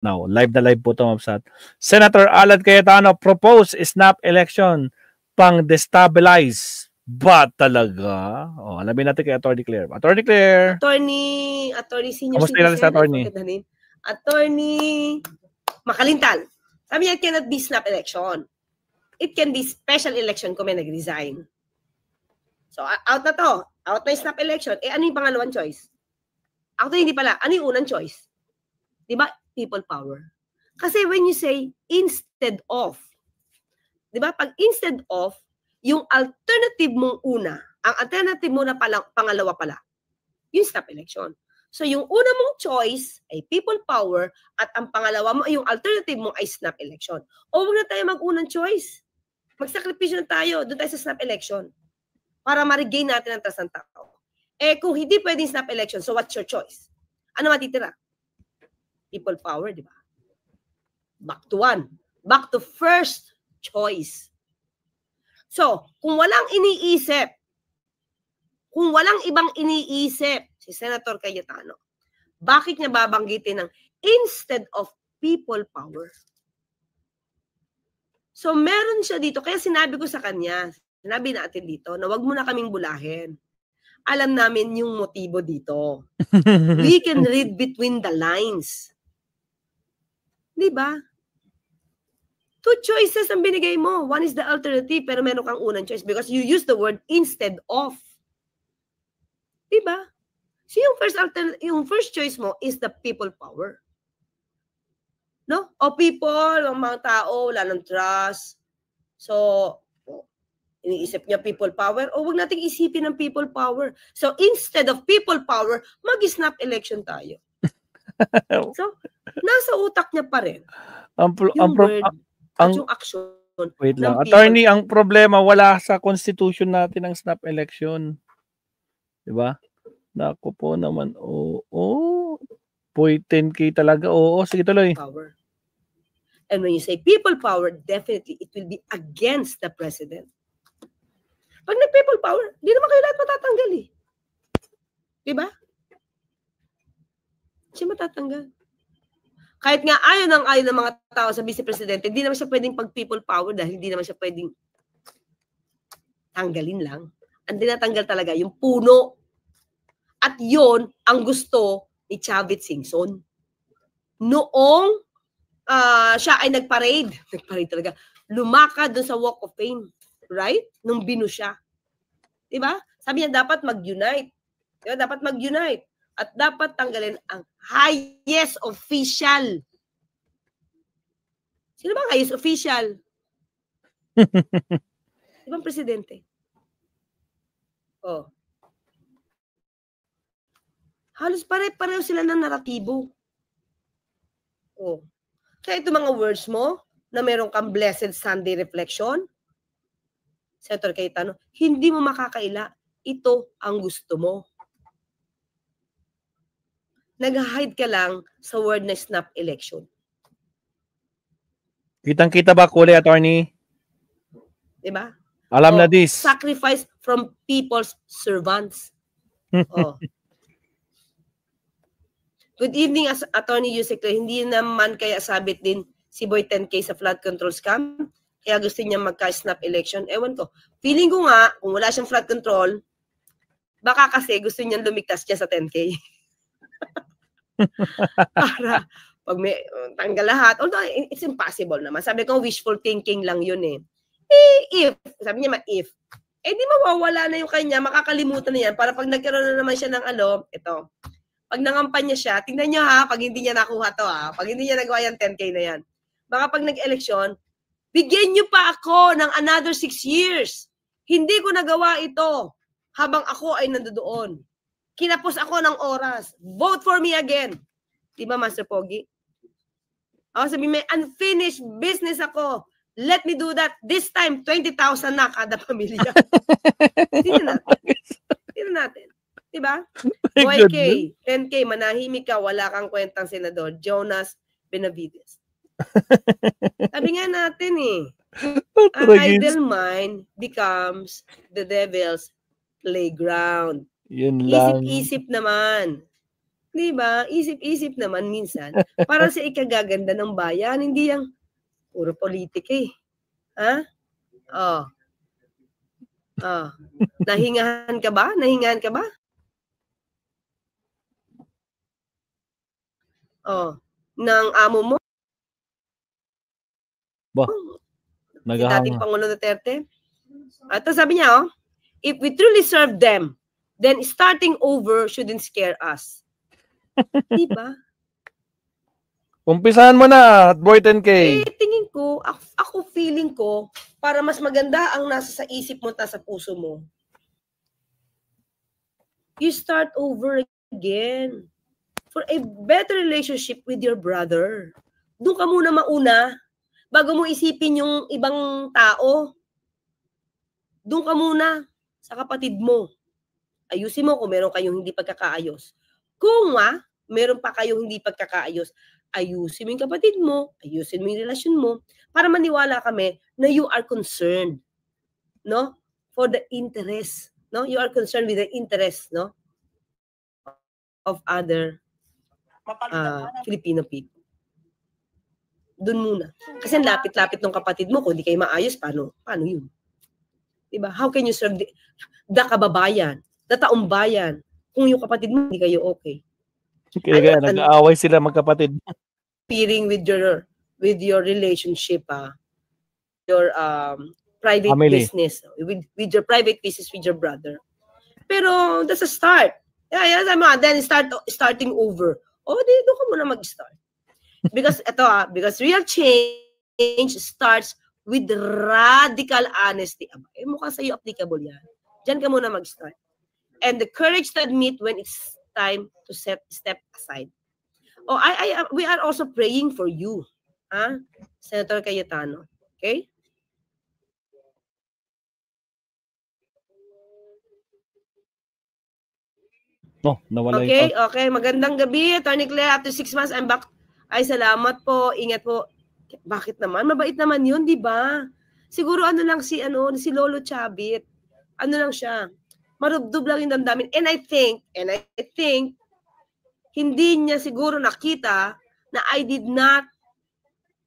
Now, live na live po ito, Mabsat. Senator Alad Cayetano propose snap election pang destabilize. Ba talaga? Oh, alamin natin kay Attorney Claire. Attorney Claire. Attorney senior Kamusta citizen. Sa attorney? Attorney Makalintal. Sabi niya, it cannot be snap election. It can be special election kung may nag-resign. So, out na to. Out na yung snap election. Ano yung pangalawang choice? Actually, hindi pala. Ano yung unang choice? Diba? People power. Kasi when you say instead of, diba? Pag instead of, yung alternative mong una, ang alternative mo na pangalawa pala, yung snap election. So, yung una mong choice ay people power at ang pangalawa mo, yung alternative mo ay snap election. O huwag na tayo mag-unang choice. Magsakripisyo na tayo, doon tayo sa snap election para ma-regain natin ang trust ng tao. Kung hindi pwedeng snap election, so what's your choice? Ano matitira? People power, di ba? Back to one. Back to first choice. So, kung walang iniisip, kung walang ibang iniisip, si Senator Cayetano, bakit niya babanggitin ng instead of people power? So, meron siya dito. Kaya sinabi ko sa kanya, sinabi natin dito, na wag mo na kaming bulahin. Alam namin yung motibo dito. We can read between the lines. Diba? Two choices ang binigay mo. One is the alternative, pero meron kang unang choice because you use the word instead of. Diba? So yung first choice mo is the people power. No? O people, ang mga tao, wala ng trust. So, iniisip niya people power, o wag nating isipin ng people power. So, instead of people power, mag-snap election tayo. So, nasa utak niya pa rin. Yung word at yung action. Wait lang. Attorney, ang problema, wala sa constitution natin ang snap election. Diba? Naku po naman. Oo. 10K talaga. Oo. Sige tuloy. Power. And when you say people power, definitely it will be against the president. Pag nag-people power, di naman kayo lahat matatanggal eh. Diba? Siya matatanggal. Kahit nga ayaw ng mga tao sa vice-presidente, hindi naman siya pwedeng pag-people power dahil hindi naman siya pwedeng tanggalin lang. Ang tinatanggal talaga yung puno. At yon ang gusto ni Chavit Singson. Noong siya ay nag-parade talaga, lumakad doon sa Walk of Fame. Right? Nung binu siya. Diba? Sabi niya, dapat mag-unite. Diba? Dapat mag-unite. At dapat tanggalin ang highest official. Sino ba ang highest official? Diba ang presidente? Oh. Halos pare-pareho sila ng naratibo. Oh. Kaya ito mga words mo, na meron kang Blessed Sunday reflection, Senator Cayetano, hindi mo makakaila. Ito ang gusto mo. Nag-hide ka lang sa word na snap election. Kitang-kita ba, Kulay, attorney? Diba? Alam na this. Sacrifice from people's servants. Good evening, Attorney Yusek. Hindi naman kaya sabit din si Boy 10K sa flood control scam? Kaya gusto niya magka-snap election. Ewan ko. Feeling ko nga, kung wala siyang flood control, baka kasi gusto niya lumiktas siya sa 10K. Para pag may tanggal lahat. Although it's impossible naman. Sabi ko, wishful thinking lang yun eh. If, sabi niya if, di mawawala na yung kanya, makakalimutan na yan. Para pag nagkaroon na naman siya ng ito, pag nangampanya siya, tingnan niyo ha, pag hindi niya nakuha to ha, pag hindi niya nagawa yung 10K na yan, baka pag nag-eleksyon, bigyan niyo pa ako ng another 6 years. Hindi ko nagawa ito habang ako ay nandoon. Kinapos ako ng oras. Vote for me again. Diba, Master Pogi? Sabi may unfinished business ako. Let me do that. This time, 20,000 na kada pamilya. Tingnan natin. Diba? Boy K, 10K, manahimik ka, wala kang kwentang senador. Jonas Benavides. Sabi nga natin ang idle mind becomes the devil's playground. Yun lang. Isip-isip naman. Di ba? Isip-isip naman minsan. Para sa ikagaganda ng bayan, hindi yung puro politika eh. Ha? Oh. Oh. Nahingahan ka ba? Nahingahan ka ba? Oh. Ng amo mo? Ba? Si dating Pangulo Duterte? At sabi niya, if we truly serve them, then starting over shouldn't scare us. Diba? Umpisahan mo na, Boy 10K. Tingin ko, ako feeling ko, para mas maganda ang nasa sa isip mo at sa puso mo, you start over again for a better relationship with your brother. Doon ka muna mauna, bago mo isipin yung ibang tao. Doon ka muna sa kapatid mo. Ayusin mo kung meron kayong hindi pagkakaayos. Kung meron pa kayong hindi pagkakaayos, ayusin mo yung kapatid mo, ayusin mo yung relasyon mo, para maniwala kami na you are concerned, no? For the interest, no? You are concerned with the interest, no? Of other Filipino people. Doon muna. Kasi lapit-lapit ng kapatid mo, kung hindi kayo maayos, paano yun? Diba? How can you serve the kababayan, the taong bayan, kung yung kapatid mo hindi kayo okay? Kaya nag-aaway sila magkapatid. Peering with your relationship, your private family. business, with your private business with your brother. Pero that's a start. Yeah, then starting over. Doon ka muna mag-start. Because because real change starts with radical honesty. Mukhang sa'yo applicable yan. Diyan ka muna mag-start. And the courage to admit when it's time to step aside. We are also praying for you, Senator Cayetano. Okay? Nawala okay. Magandang gabi, Attorney Claire. After 6 months, I'm back. Ay, salamat po. Ingat po. Bakit naman? Mabait naman yun, di ba? Siguro lang si Lolo Chavit. Lang siya. Marubdob lang yung damdamin. And I think, hindi niya siguro nakita na I did not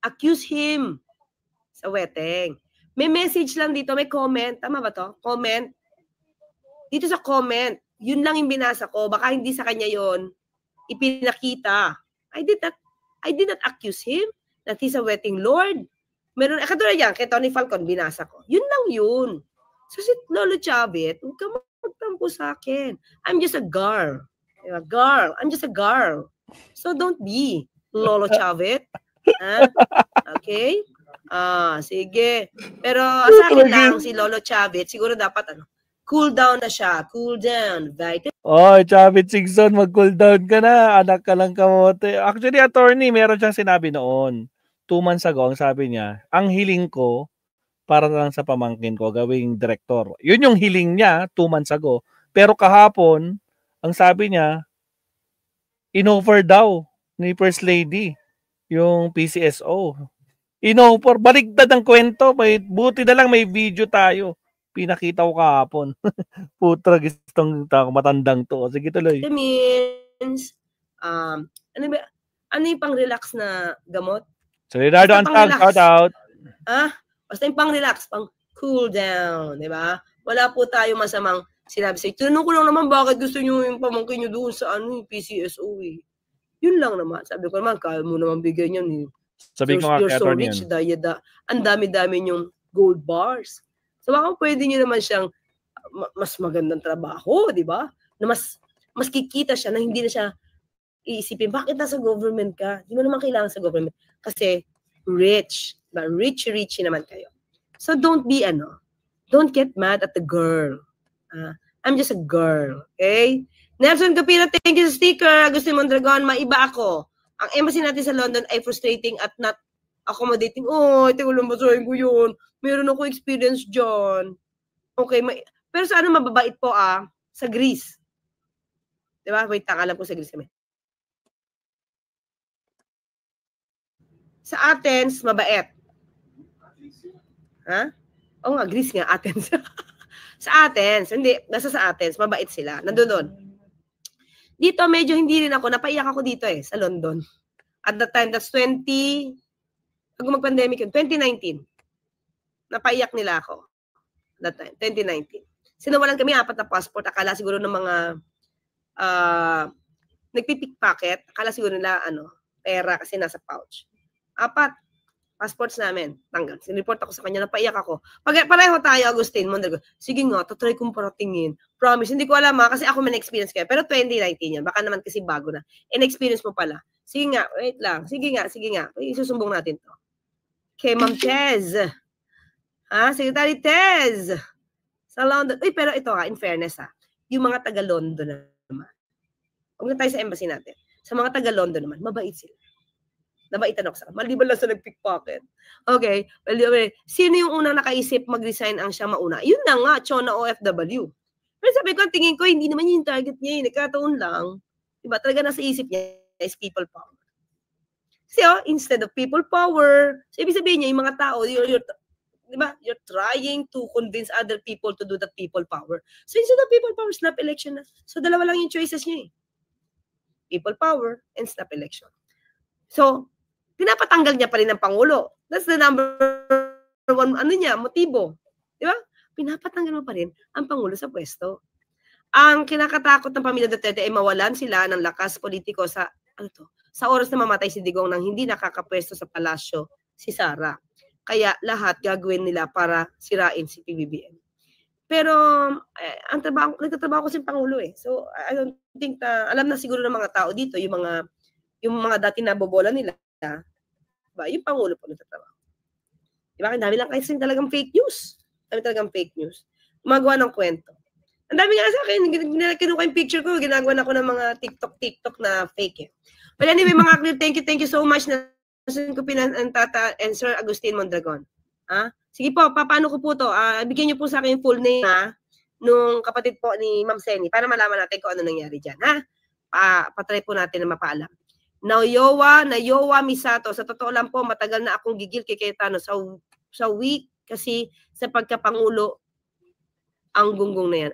accuse him sa weteng. May message lang dito, may comment. Tama ba to? Comment. Dito sa comment, yun lang yung binasa ko. Baka hindi sa kanya yon ipinakita. I did not accuse him that he's a wedding lord. Meron, katulad yan, kay Tony Falcon, binasa ko. Yun lang yun. So si Lolo Chavit, huwag ka magtampo sa akin. I'm just a girl. I'm just a girl. So don't be Lolo Chavit. Okay? Sige. Pero sa akin lang, si Lolo Chavit, siguro dapat cool down na siya. Cool down. Chavit Singson, mag-cool down ka na. Anak ka lang kamote. Actually, attorney, meron siyang sinabi noon. 2 months ago, ang sabi niya, ang hiling ko, para lang sa pamangkin ko, gawing director. Yun yung hiling niya 2 months ago. Pero kahapon, ang sabi niya, in-offer daw ni First Lady yung PCSO. In-offer. Baligtad ang kwento. Buti na lang may video tayo. Pinakita ko kahapon. Putra, gustong matandang to. Sige, tuloy. It means, ano yung pang-relax na gamot? So, Leonardo Antag, shout out. Basta yung pang-relax, pang-cool down, di ba? Wala po tayo masamang sinabi sa'yo. Tinanong ko lang naman bakit gusto nyo yung pamangkin nyo doon sa yung PCSO eh. Yun lang naman. Sabi ko naman, kaya mo naman bigyan yan. Sabi ko nga, you're so rich, ang dami-dami yung gold bars. So baka pwede nyo naman siyang mas magandang trabaho, di ba? Na mas kikita siya na hindi na siya iisipin, bakit nasa government ka? Di mo naman kailangan sa government. Kasi rich. Diba? Rich naman kayo. So don't get mad at the girl. I'm just a girl. Okay? Nelson Capino, thank you sa sticker. Agustin Mondragon, maiba ako. Ang embassy natin sa London ay frustrating at not accommodating. Ito ko lang basahin ko yun. Meron ako experience dyan. Okay, pero sa mababait po sa Greece. Diba? Wait, alam ko sa Greece kami. Sa Athens, mabait. Oo nga, Greece nga, Athens. Sa Athens, hindi, nasa sa Athens, mabait sila. Nandoon. Dito, medyo hindi rin ako. Napaiyak ako dito sa London. At that time, that's bago mag-pandemic yun, 2019. Napaiyak nila ako. That time, 2019. Sinawalan kami 4 na passport. Akala siguro ng mga nagpipickpocket. Akala siguro nila, pera kasi nasa pouch. 4 passports namin. Tanggal. Sinreport ako sa kanya, napaiyak ako. Pareho tayo, Agustin Mondragon. Sige nga, tatry kong paratingin. Promise, hindi ko alam kasi ako may experience kayo. Pero 2019 yan. Baka naman kasi bago na. In-experience mo pala. Sige nga, wait lang. Sige nga. Isusumbong natin to. Okay, Ma'am Tez. Secretary Tez. Sa London. Uy, pero ito in fairness yung mga taga-London naman. Huwag na tayo sa embassy natin. Sa mga taga-London naman, mabait sila. Nabaitan ako sa maliban lang sa nag-pickpocket. Okay. Well, sino yung unang nakaisip mag-resign ang siya mauna? Yun na nga, Chona OFW. Pero sabi ko, tingin ko, hindi naman yung target niya. Nagkataon lang. Diba? Talaga nasa isip niya is people power. Kasi instead of people power, so ibig sabihin niya, yung mga tao, diba? You're trying to convince other people to do that people power. So instead of people power, snap election na. So dalawa lang yung choices niya People power and snap election. So, pinapatanggal niya pa rin ng Pangulo. That's the number one, motibo. Di ba? Pinapatanggal mo pa rin ang Pangulo sa pwesto. Ang kinakatakot ng pamilya Duterte ay mawalan sila ng lakas politiko sa oras na mamatay si Digong nang hindi nakakapwesto sa palasyo si Sara. Kaya lahat gagawin nila para sirain si PBBM. Pero nagtatrabaho ko si Pangulo So, I don't think alam na siguro ng mga tao dito, yung mga dati nabobola nila, diba? Yung Pangulo po nagtatrabaho. Diba? Ang dami lang kasi talagang fake news. Gumagawa ng kwento. Ang dami nga sa akin, kinuha yung picture ko, ginagawa na ako ng mga TikTok na fake But anyway, mga clear, thank you so much na ko Tata and Sir Agustin Mondragon. Sige po, paano ko po to? Bigyan niyo po sa akin yung full name nung kapatid po ni Ma'am Seni para malaman natin kung ano nangyari dyan. Patry po natin na mapaalam. Nayowa Misato. Sa totoo lang po, matagal na akong gigil kay Cayetano sa week kasi sa pagkapangulo ang gunggong na yan.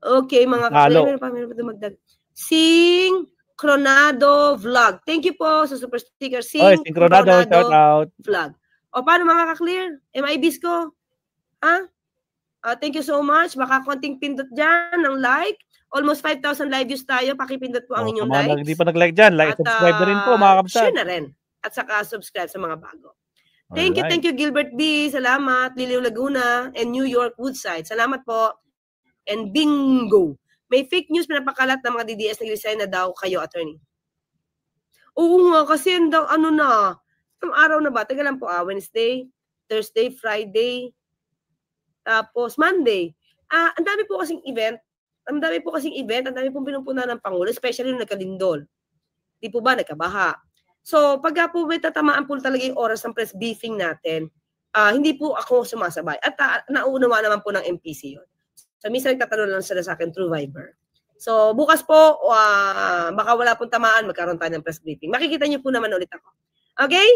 Okay, mga kapatid. Sing Cronado Vlog. Thank you po sa super sticker. Sing Cronado, shout out. Vlog. O, paano makaka-clear? MIBs ko? Thank you so much. Baka konting pindot dyan ng like. Almost 5,000 live views tayo. Pakipindot po ang inyong likes. Hindi pa nag-like dyan. Like, subscribe na rin po, mga kabsat. Share na rin. At saka subscribe sa mga bago. Thank you, Gilbert B. Salamat. Liliw Laguna and New York Woodside. Salamat po. And bingo. May fake news pinapakalat ng mga DDS nag-resign na daw kayo, attorney. Oo nga, kasi araw na ba? Taga lang po, Wednesday, Thursday, Friday, tapos Monday. Ang dami po kasing event. Ang dami pong pinupunan ng Pangulo, especially nung nagkalindol. Di po ba, nagkabaha. So, pagka po may tatamaan po talaga yung oras ng press briefing natin, hindi po ako sumasabay. At nauunawa naman po ng MPC yun. So, minsan nagtatanong lang sila sa akin through Viber. So, bukas po, baka wala pong tamaan, magkaroon tayo ng press briefing. Makikita niyo po naman ulit ako. Okay?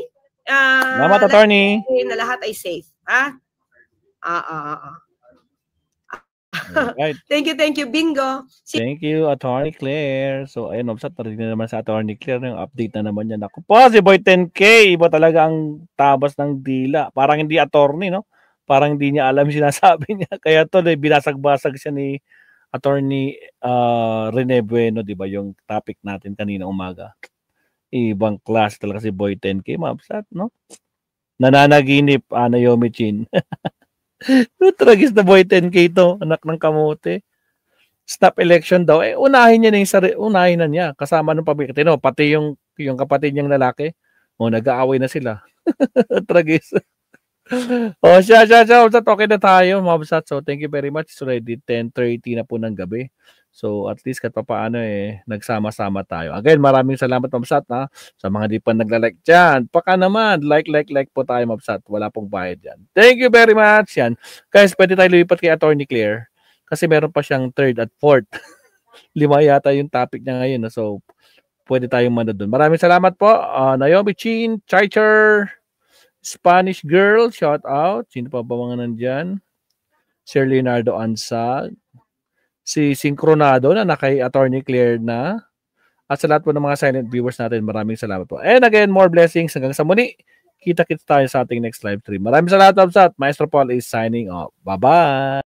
Salamat, attorney. Na lahat ay safe. Right. Thank you, bingo. Thank you, Attorney Claire. So, ayun, narinig na naman sa Attorney Claire yung update na naman yan. Ako po, si Boy 10K, iba talaga ang tabas ng dila. Parang hindi attorney, no? Parang hindi niya alam yung sinasabi niya. Kaya to, binasag-basag siya ni Attorney Rene Bueno, di ba? Yung topic natin kanina umaga. Ibang class talaga si Boy 10K, mabsat, no? Nananaginip, Naomi Chin. Tragis na Boy 10K to, anak ng kamote. Snap election daw. Unahin niya na unahin na niya. Kasama ng pamilya. Pati yung kapatid niyang lalaki. Nag-aaway na sila. Tragis. Siya. Okay na tayo, mabsat. So, thank you very much. It's already 10:30 na po ng gabi. So, at least kahit papaano nagsama-sama tayo. Again, maraming salamat, mabsat, sa mga di pa nagla-like dyan. Paka naman, like po tayo, mabsat. Wala pong bayad dyan. Thank you very much. Yan. Guys, pwede tayo lumipat kay Attorney Claire. Kasi meron pa siyang 3rd at 4th. 5 yata yung topic niya ngayon. So, pwede tayong manood doon. Maraming salamat po. Naomi Chin, Chaicher, Spanish Girl, shout out. Sino pa ba mga nandyan? Sir Leonardo Ansag, si Syncronado na kay Attorney Claire na. At sa lahat po ng mga silent viewers natin, maraming salamat po. And again, more blessings. Hanggang sa muli, kita-kits tayo sa ating next live stream. Maraming salamat, Maestro Paul is signing off. Bye-bye!